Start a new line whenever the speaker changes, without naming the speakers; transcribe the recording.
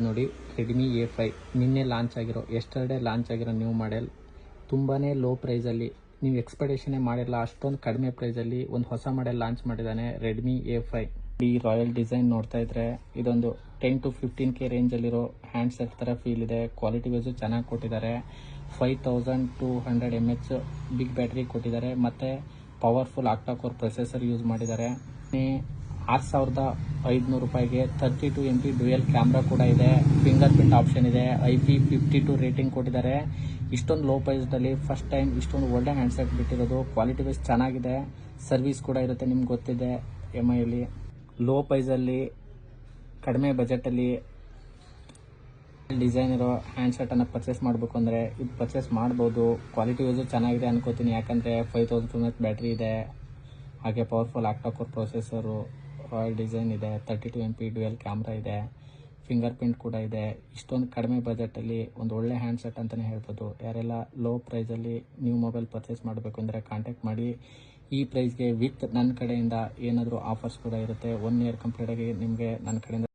ನೋಡಿ Redmi A5 ನಿನ್ನೆ launch ಆಗಿರೋ ಎಸ್ಟರ್ಡೇ ಲಾಂಚ್ ಆಗಿರೋ ನ್ಯೂ ಮಾಡೆಲ್. ತುಂಬಾ ಲೋ ಪ್ರೈಸಲ್ಲಿ, ನೀವು ಎಕ್ಸ್ಪೆಕ್ಟೇಷನೇ ಮಾಡಿರಲ್ಲ ಅಷ್ಟೊಂದು ಕಡಿಮೆ ಪ್ರೈಸಲ್ಲಿ ಒಂದು ಹೊಸ ಮಾಡೆಲ್ ಲಾಂಚ್ ಮಾಡಿದ್ದಾನೆ ರೆಡ್ಮಿ A5. ಈ ರಾಯಲ್ ಡಿಸೈನ್ ನೋಡ್ತಾ ಇದ್ರೆ ಇದೊಂದು 10 to 15K ರೇಂಜಲ್ಲಿರೋ ಹ್ಯಾಂಡ್ಸೆಟ್ ಥರ ಫೀಲ್ ಇದೆ. ಕ್ವಾಲಿಟಿ ವೈಸು ಚೆನ್ನಾಗಿ ಕೊಟ್ಟಿದ್ದಾರೆ. 5200 mAh ಬಿಗ್ ಬ್ಯಾಟ್ರಿ ಕೊಟ್ಟಿದ್ದಾರೆ ಮತ್ತು ಪವರ್ಫುಲ್ ಆಕ್ಟಾ ಕೋರ್ ಪ್ರೊಸೆಸರ್ ಯೂಸ್ ಮಾಡಿದ್ದಾರೆ. 6500 ರೂಪಾಯಿಗೆ 32 MP ಡ್ಯುಯಲ್ ಕ್ಯಾಮ್ರಾ ಕೂಡ ಇದೆ. ಫಿಂಗರ್ ಪ್ರಿಂಟ್ ಆಪ್ಷನ್ ಇದೆ. IP52 ರೇಟಿಂಗ್ ಕೊಟ್ಟಿದ್ದಾರೆ. ಇಷ್ಟೊಂದು ಲೋ ಪ್ರೈಸ್ನಲ್ಲಿ ಫಸ್ಟ್ ಟೈಮ್ ಇಷ್ಟೊಂದು ಒಳ್ಳೆ ಹ್ಯಾಂಡ್ಸೆಟ್ ಬಿಟ್ಟಿರೋದು. ಕ್ವಾಲಿಟಿ ವೈಸ್ ಚೆನ್ನಾಗಿದೆ. ಸರ್ವಿಸ್ ಕೂಡ ಇರುತ್ತೆ, ನಿಮ್ಗೆ ಗೊತ್ತಿದೆ. MIಯಲ್ಲಿ ಲೋ ಪ್ರೈಸಲ್ಲಿ ಕಡಿಮೆ ಬಜೆಟಲ್ಲಿ ಡಿಸೈನ್ ಇರೋ ಹ್ಯಾಂಡ್ಸೆಟನ್ನು ಪರ್ಚೇಸ್ ಮಾಡಬೇಕು ಅಂದರೆ ಇದು ಪರ್ಚೇಸ್ ಮಾಡ್ಬೋದು. ಕ್ವಾಲಿಟಿ ವೈಸು ಚೆನ್ನಾಗಿದೆ ಅನ್ಕೋತೀನಿ, ಯಾಕಂದರೆ 5000 mAh ಬ್ಯಾಟ್ರಿ ಇದೆ. ಹಾಗೆ powerful ಆಕ್ಟಾ core processor, royal design ಇದೆ, 32 MP ಡ್ಯುಯಲ್ ಕ್ಯಾಮ್ರಾ ಇದೆ, ಫಿಂಗರ್ ಪ್ರಿಂಟ್ ಕೂಡ ಇದೆ. ಇಷ್ಟೊಂದು ಕಡಿಮೆ ಬಜೆಟಲ್ಲಿ ಒಂದು ಒಳ್ಳೆ ಹ್ಯಾಂಡ್ಸೆಟ್ ಅಂತಲೇ ಹೇಳ್ಬೋದು. ಯಾರೆಲ್ಲ ಲೋ ಪ್ರೈಸಲ್ಲಿ ನ್ಯೂ ಮೊಬೈಲ್ ಪರ್ಚೇಸ್ ಮಾಡಬೇಕು ಅಂದರೆ ಕಾಂಟ್ಯಾಕ್ಟ್ ಮಾಡಿ. ಈ ಪ್ರೈಸ್ಗೆ ವಿತ್ ನನ್ನ ಕಡೆಯಿಂದ ಏನಾದರೂ ಆಫರ್ಸ್ ಕೂಡ ಇರುತ್ತೆ. 1 ಇಯರ್ ಕಂಪ್ಲೀಟಾಗಿ ನಿಮಗೆ ನನ್ನ ಕಡೆಯಿಂದ